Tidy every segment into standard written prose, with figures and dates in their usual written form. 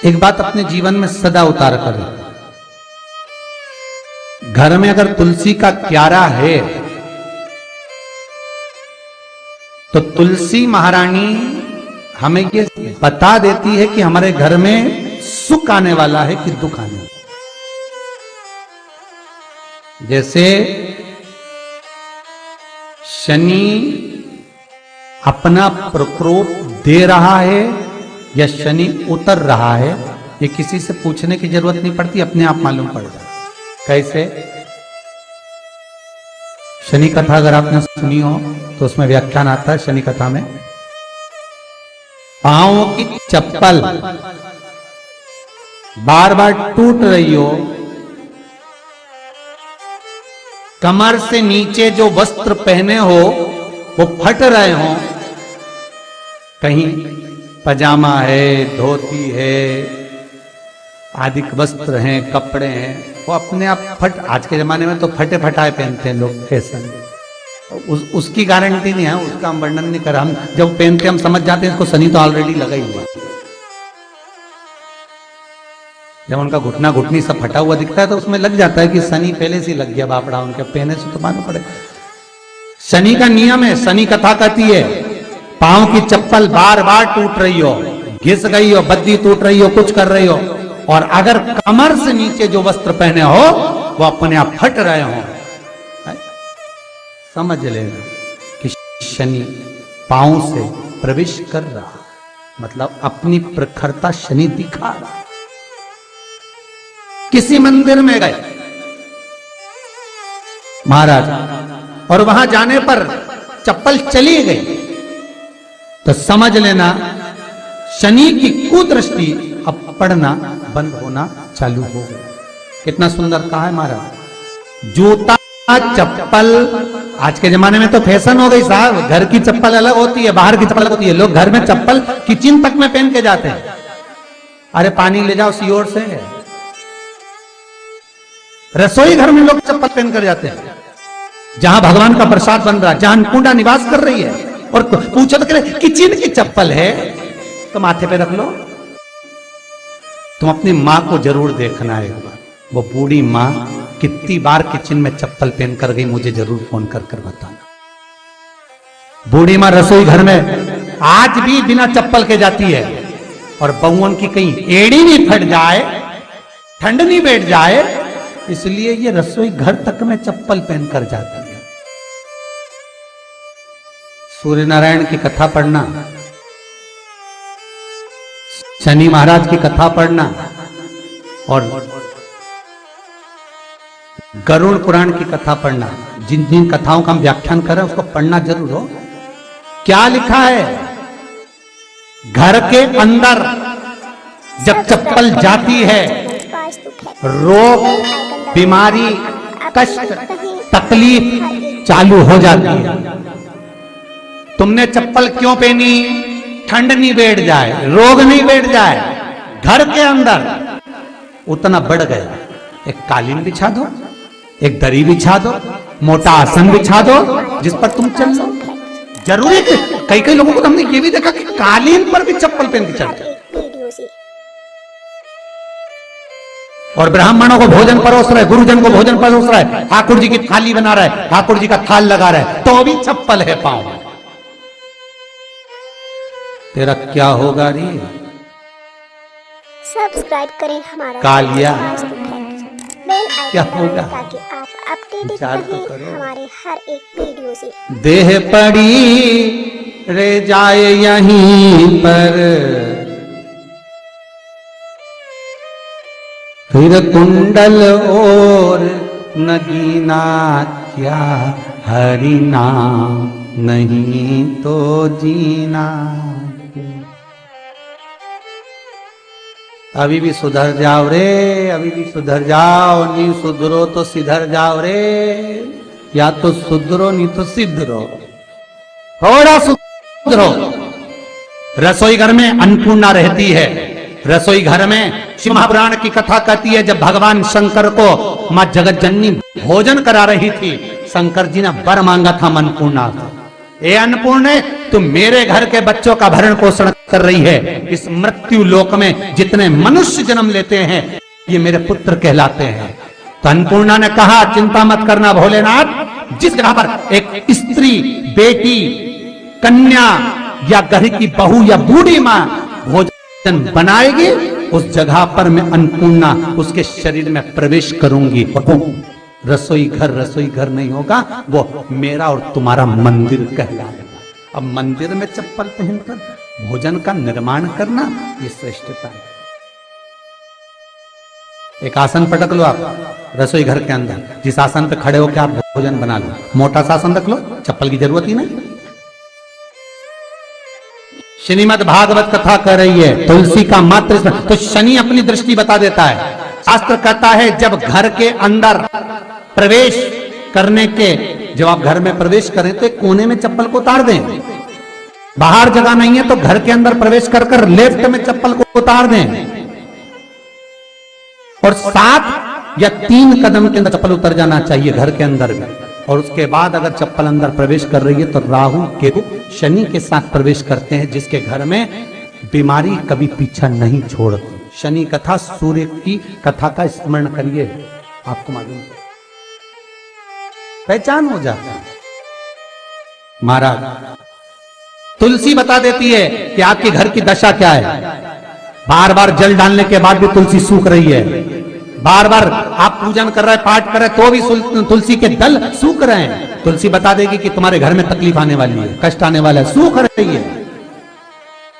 एक बात अपने जीवन में सदा उतार करें। घर में अगर तुलसी का क्यारा है तो तुलसी महारानी हमें ये बता देती है कि हमारे घर में सुख आने वाला है कि दुख आने वाला है। जैसे शनि अपना प्रकोप दे रहा है या शनि उतर रहा है, ये किसी से पूछने की जरूरत नहीं पड़ती, अपने आप मालूम पड़ जाता। कैसे? शनि कथा अगर आपने सुनी हो तो उसमें व्याख्यान आता है शनि कथा में, पांव की चप्पल बार बार टूट रही हो, कमर से नीचे जो वस्त्र पहने हो वो फट रहे हो, कहीं पजामा है, धोती है, आदि वस्त्र हैं, कपड़े हैं, वो अपने आप फट, आज के जमाने में तो फटे फटाए पहनते हैं लोग, फैशन। उसकी गारंटी नहीं है, उसका हम वर्णन नहीं कर, हम जब पहनते हम समझ जाते हैं इसको शनि तो ऑलरेडी लगा ही हुआ। जब उनका घुटना घुटनी सब फटा हुआ दिखता है तो उसमें लग जाता है कि शनि पहले से लग गया बापड़ा, उनके पहने से तो मालूम पड़े। शनि का नियम है, शनि कथा कहती है पांव की चप्पल बार बार टूट रही हो, घिस गई हो, बद्दी टूट रही हो, कुछ कर रही हो, और अगर कमर से नीचे जो वस्त्र पहने हो वो अपने आप फट रहे हो, समझ लेना कि शनि पांव से प्रवेश कर रहा, मतलब अपनी प्रखरता शनि दिखा रहा। किसी मंदिर में गए महाराज और वहां जाने पर चप्पल चली गई तो समझ लेना शनि की कुदृष्टि अब पड़ना बंद होना चालू हो गया। कितना सुंदर कहा है महाराज। जूता चप्पल आज के जमाने में तो फैशन हो गई साहब, घर की चप्पल अलग होती है, बाहर की चप्पल अलग होती है। लोग घर में चप्पल किचन तक में पहन के जाते हैं। अरे पानी ले जाओ सीओर से, रसोई घर में लोग चप्पल पहन कर जाते हैं, जहां भगवान का प्रसाद बन रहा है, जहां अन्नपूर्णा निवास कर रही है, और पूछो तो करे किचन की चप्पल है तो माथे पे रख लो। तुम अपनी मां को जरूर देखना है एक बार, वो बूढ़ी मां कितनी बार किचन में चप्पल पहन कर गई, मुझे जरूर फोन कर कर बताना। बूढ़ी मां रसोई घर में आज भी बिना चप्पल के जाती है, और बहुओं की कहीं एड़ी नहीं फट जाए, ठंड नहीं बैठ जाए, इसलिए ये रसोई घर तक में चप्पल पहनकर जाती है। सूर्य नारायण की कथा पढ़ना, शनि महाराज की कथा पढ़ना, और गरुड़ पुराण की कथा पढ़ना, जिन जिन कथाओं का हम व्याख्यान कर रहे हैं उसको पढ़ना जरूर हो। क्या लिखा है? घर के अंदर जब चप्पल जाती है, रोग, बीमारी, कष्ट, तकलीफ चालू हो जाती है। तुमने चप्पल क्यों पहनी? ठंड नहीं बैठ जाए, रोग नहीं बैठ जाए। घर के अंदर उतना बढ़ गया, एक कालीन बिछा दो, एक दरी बिछा दो, मोटा आसन बिछा दो जिस पर तुम चल लो। जरूरी है, कई कई लोगों को तो हमने ये भी देखा कि कालीन पर भी चप्पल पहन के चलते, और ब्राह्मणों को भोजन परोस रहा है, गुरुजन को भोजन परोस रहा है, ठाकुर जी की थाली बना रहा है, ठाकुर जी का थाल लगा रहा है, तो भी चप्पल है पांव। तेरा क्या होगा रे? सब्सक्राइब करें हमारा कालिया, क्या होगा? ताकि आप अपडेटेड विचार तो रहें करो। हमारे हर एक वीडियो से। देह पड़ी रे जाए यहीं पर, फिर कुंडल और नगीना, क्या हरि नाम नहीं तो जीना। अभी भी सुधर जाओ रे, अभी भी सुधर जाओ, नहीं सुधरो तो सिधर जाओ रे, या तो सुधरो नहीं तो सिधरो, थोड़ा सुधरो। रसोई घर में अन्नपूर्णा रहती है, रसोई घर में शिव महापुराण की कथा कहती है जब भगवान शंकर को मां जगत जननी भोजन करा रही थी, शंकर जी ने वर मांगा था अन्नपूर्णा का, ए अन्नपूर्णे, तुम मेरे घर के बच्चों का भरण पोषण कर रही है। इस मृत्यु लोक में जितने मनुष्य जन्म लेते हैं ये मेरे पुत्र कहलाते हैं। तो अन्नपूर्णा ने कहा, चिंता मत करना भोलेनाथ, जिस जगह पर एक स्त्री, बेटी, कन्या या घर की बहू या बूढ़ी माँ भोजन बनाएगी, उस जगह पर मैं अन्नपूर्णा उसके शरीर में प्रवेश करूंगी। रसोई घर नहीं होगा, वो मेरा और तुम्हारा मंदिर कहलाएगा। अब मंदिर में चप्पल पहनकर भोजन का निर्माण करना ये श्रेष्ठता है। एक आसन पटक लो आप रसोई घर के अंदर, जिस आसन पे खड़े होकर आप भोजन बना लो। मोटा सा आसन रख लो, चप्पल की जरूरत ही नहीं। श्रीमद् भागवत कथा कर रही है, तुलसी का मात्र तो शनि अपनी दृष्टि बता देता है। शास्त्र कहता है जब घर के अंदर प्रवेश करने के, जब आप घर में प्रवेश करें तो कोने में चप्पल को उतार दें। बाहर जगह नहीं है तो घर के अंदर प्रवेश कर कर लेफ्ट में चप्पल को उतार दें, और 7 या 3 कदम के अंदर चप्पल उतर जाना चाहिए घर के अंदर भी। और उसके बाद अगर चप्पल अंदर प्रवेश कर रही है तो राहु केतु शनि के साथ प्रवेश करते हैं, जिसके घर में बीमारी कभी पीछा नहीं छोड़ती। शनि कथा, सूर्य की कथा का स्मरण करिए, आपको मालूम पहचान हो जाता है। महाराज तुलसी बता देती है कि आपके घर की दशा क्या है। बार बार जल डालने के बाद भी तुलसी सूख रही है, बार बार आप पूजन कर रहे हैं, पाठ कर रहे हैं, तो भी तुलसी के दल सूख रहे हैं। तुलसी बता देगी कि तुम्हारे घर में तकलीफ आने वाली है, कष्ट आने वाला है, सूख रही है।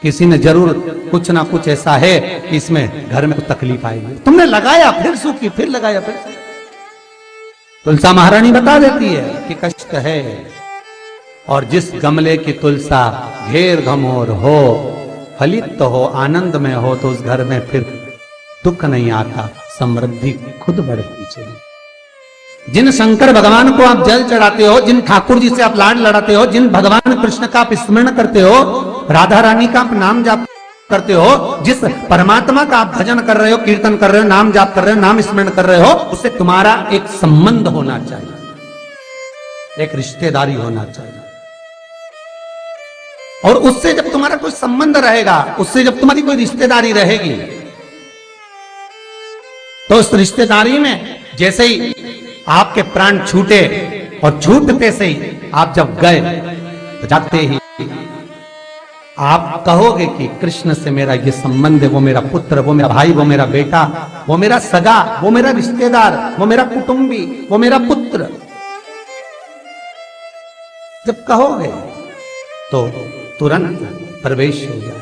किसी ने जरूर कुछ ना कुछ ऐसा है कि इसमें घर में तकलीफ आएगी, तुमने लगाया फिर सूखी, फिर लगाया फिर। तुलसा महारानी बता देती है कि कष्ट है। और जिस गमले की तुलसा घेर घमोर हो, फलित हो, आनंद में हो, तो उस घर में फिर दुख नहीं आता, समृद्धि खुद बढ़ती चली। जिन शंकर भगवान को आप जल चढ़ाते हो, जिन ठाकुर जी से आप लाड लड़ाते हो, जिन भगवान कृष्ण का आप स्मरण करते हो, राधा रानी का आप नाम जाप करते हो, जिस परमात्मा का आप भजन कर रहे हो, कीर्तन कर रहे हो, नाम जाप कर रहे हो, नाम स्मरण कर रहे हो, उससे तुम्हारा एक संबंध होना चाहिए, एक रिश्तेदारी होना चाहिए। और उससे जब तुम्हारा कोई संबंध रहेगा, उससे जब तुम्हारी कोई रिश्तेदारी रहेगी, तो उस रिश्तेदारी में जैसे ही आपके प्राण छूटे, और छूटते से ही आप जब गए, तो जाते ही आप कहोगे कि कृष्ण से मेरा ये संबंध है, वो मेरा पुत्र, वो मेरा भाई, वो मेरा बेटा, वो मेरा सगा, वो मेरा रिश्तेदार, वो मेरा कुटुंबी, वो मेरा पुत्र। जब कहोगे तो तुरंत प्रवेश हो जाए।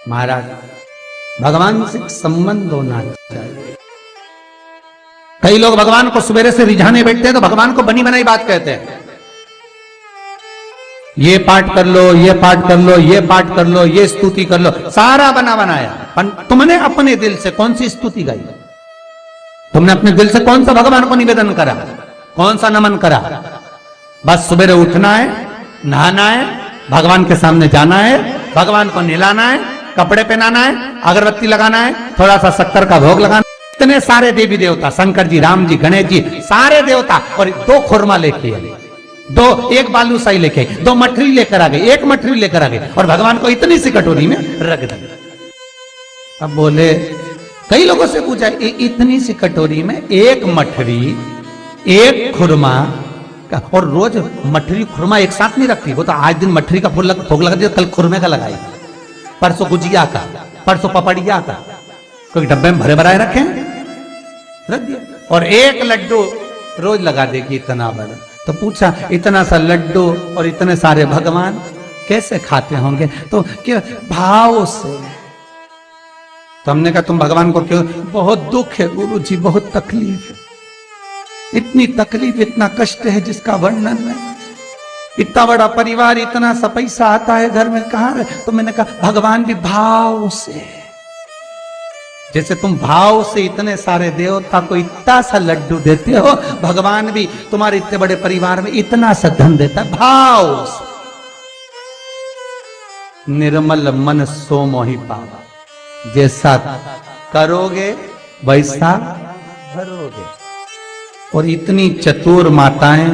महाराज भगवान से संबंध होना चाहिए। कई लोग भगवान को सवेरे से रिझाने बैठते हैं तो भगवान को बनी बनाई बात कहते हैं। ये पाठ कर लो, ये पाठ कर लो, ये पाठ कर लो, ये स्तुति कर लो, सारा बना बनाया। तुमने अपने दिल से कौन सी स्तुति गाई? तुमने अपने दिल से कौन सा भगवान को निवेदन करा, कौन सा नमन करा? बस सवेरे उठना है, नहाना है, भगवान के सामने जाना है, भगवान को नहलाना है, कपड़े पहनाना है, अगरबत्ती लगाना है, थोड़ा सा शक्कर का भोग लगाना। इतने सारे देवी देवता, शंकर जी, राम जी, गणेश जी, सारे देवता, और 2 खुरमा लेके आए, 1 बालूशाही लेके आई, 2 मठरी लेकर आ गए, 1 मठरी लेकर आ गए, और भगवान को इतनी सी कटोरी में रख दिया। अब बोले, कई लोगों से पूछा, इतनी सी कटोरी में 1 मठरी, 1 खुरमा, और रोज मठरी खुरमा एक साथ नहीं रखती। वो तो आज दिन मठरी का भोग लगा दिया, कल खुरमे का लगाई, परसों गुजिया का, परसों पपड़िया का, कोई डब्बे में भरे भराए रखे, रख दिया। और 1 लड्डू रोज लगा देगी, इतना बड़ा। तो पूछा, इतना सा लड्डू और इतने सारे भगवान कैसे खाते होंगे? तो क्या भाव से। तो हमने कहा, तुम भगवान को क्यों? बहुत दुख है गुरु जी, बहुत तकलीफ है, इतनी तकलीफ, इतना कष्ट है जिसका वर्णन नहीं। इतना बड़ा परिवार, इतना सा पैसा आता है घर में, कहां? तो मैंने कहा, भगवान भी भाव से, जैसे तुम भाव से इतने सारे देवता को इतना सा लड्डू देते हो, भगवान भी तुम्हारे इतने बड़े परिवार में इतना सा धन देता है, भाव से। निर्मल मन सो मोहि पावा, जैसा करोगे वैसा भरोगे। और इतनी चतुर माताएं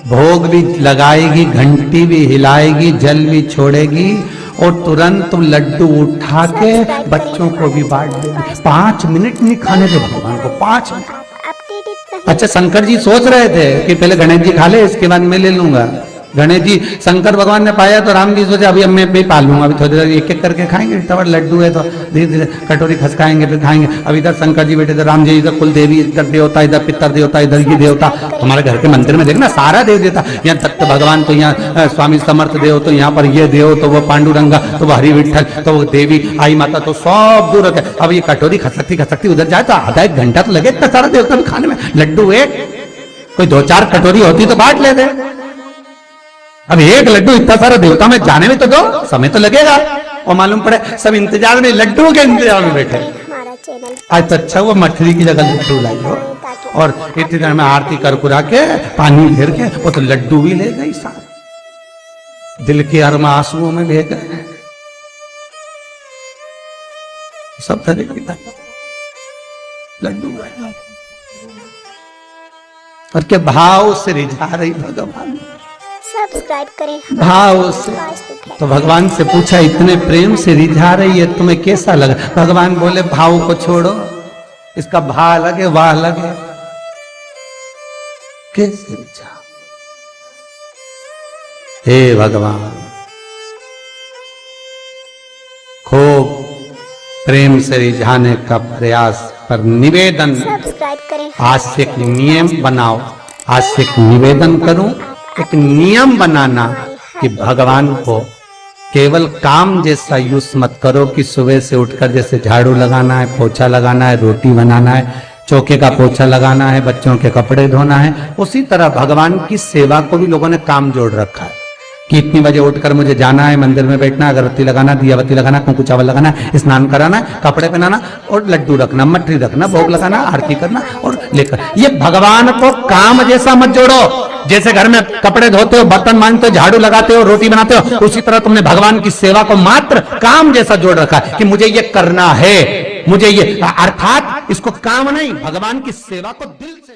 भोग भी लगाएगी, घंटी भी हिलाएगी, जल भी छोड़ेगी और तुरंत लड्डू उठा के बच्चों को भी बांट देगी। 5 मिनट नहीं खाने दे भगवान को, 5 मिनट। अपडेट इतना अच्छा, शंकर जी सोच रहे थे कि पहले गणेश जी खा ले, इसके बाद मैं ले लूंगा। गणेश जी, शंकर भगवान ने पाया तो राम जी सोचे अभी अब मैं भी पालूंगा, अभी थोड़ी देर एक एक करके खाएंगे, तब लड्डू है तो धीरे धीरे कटोरी खसकाएंगे फिर खाएंगे। अब इधर शंकर जी बैठे थे, राम जी इधर कुल देवी, इधर देवता, इधर पितर देवता, इधर ये देवता। हमारे घर के मंदिर में देखना सारा देव देवता, यहाँ दत्त भगवान तो यहाँ स्वामी समर्थ देव, तो यहाँ पर ये देव, तो वो पांडुरंगा, तो वो हरि विठल, तो वो देवी आई माता, तो सब दूर रखे। अब ये कटोरी खसकती उधर जाए तो आधा 1 घंटा तो लगे इतना सारा देवता में खाने में। लड्डू एक, कोई 2-4 कटोरी होती तो बांट लेते। अब एक लड्डू इतना सारा देवता में जाने में तो दो, समय तो लगेगा। और मालूम पड़े सब इंतजार में, लड्डू के इंतजार में बैठे। हमारा चैनल आज तो अच्छा वो मठरी की जगह लड्डू लाई हो, और इतनी देर में आरती कर कुरा के पानी फेर के वो तो लड्डू भी ले गई साथ, दिल के अरमा आंसुओं में ले गए सब तरह की लड्डू। और के भाव से रिझा रही भगवान, सब्सक्राइब करें भाव से। तो भगवान से पूछा, इतने प्रेम से रिझा रही है तुम्हें कैसा लगा? भगवान बोले भाव को छोड़ो, इसका भा लगे वाह लगे, कैसे रिझा? हे भगवान, खूब प्रेम से रिझाने का प्रयास पर निवेदन। सब्सक्राइब करें। आज से एक नियम बनाओ, आज से एक निवेदन करूं, एक नियम बनाना कि भगवान को केवल काम जैसा यूज मत करो कि सुबह से उठकर जैसे झाड़ू लगाना है, पोछा लगाना है, रोटी बनाना है, चौके का पोछा लगाना है, बच्चों के कपड़े धोना है, उसी तरह भगवान की सेवा को भी लोगों ने काम जोड़ रखा है कि इतनी बजे उठकर मुझे जाना है, मंदिर में बैठना, अगरबत्ती लगाना, दियाबत्ती लगाना, कुंकु चावल लगाना, स्नान कराना, कपड़े पहनाना और लड्डू रखना, मटरी रखना, भोग लगाना, आरती करना और लेकर। ये भगवान को काम जैसा मत जोड़ो। जैसे घर में कपड़े धोते हो, बर्तन मांजते हो, झाड़ू लगाते हो, रोटी बनाते हो, उसी तरह तुमने भगवान की सेवा को मात्र काम जैसा जोड़ रखा है कि मुझे ये करना है, मुझे ये, अर्थात इसको काम नहीं, भगवान की सेवा को दिल से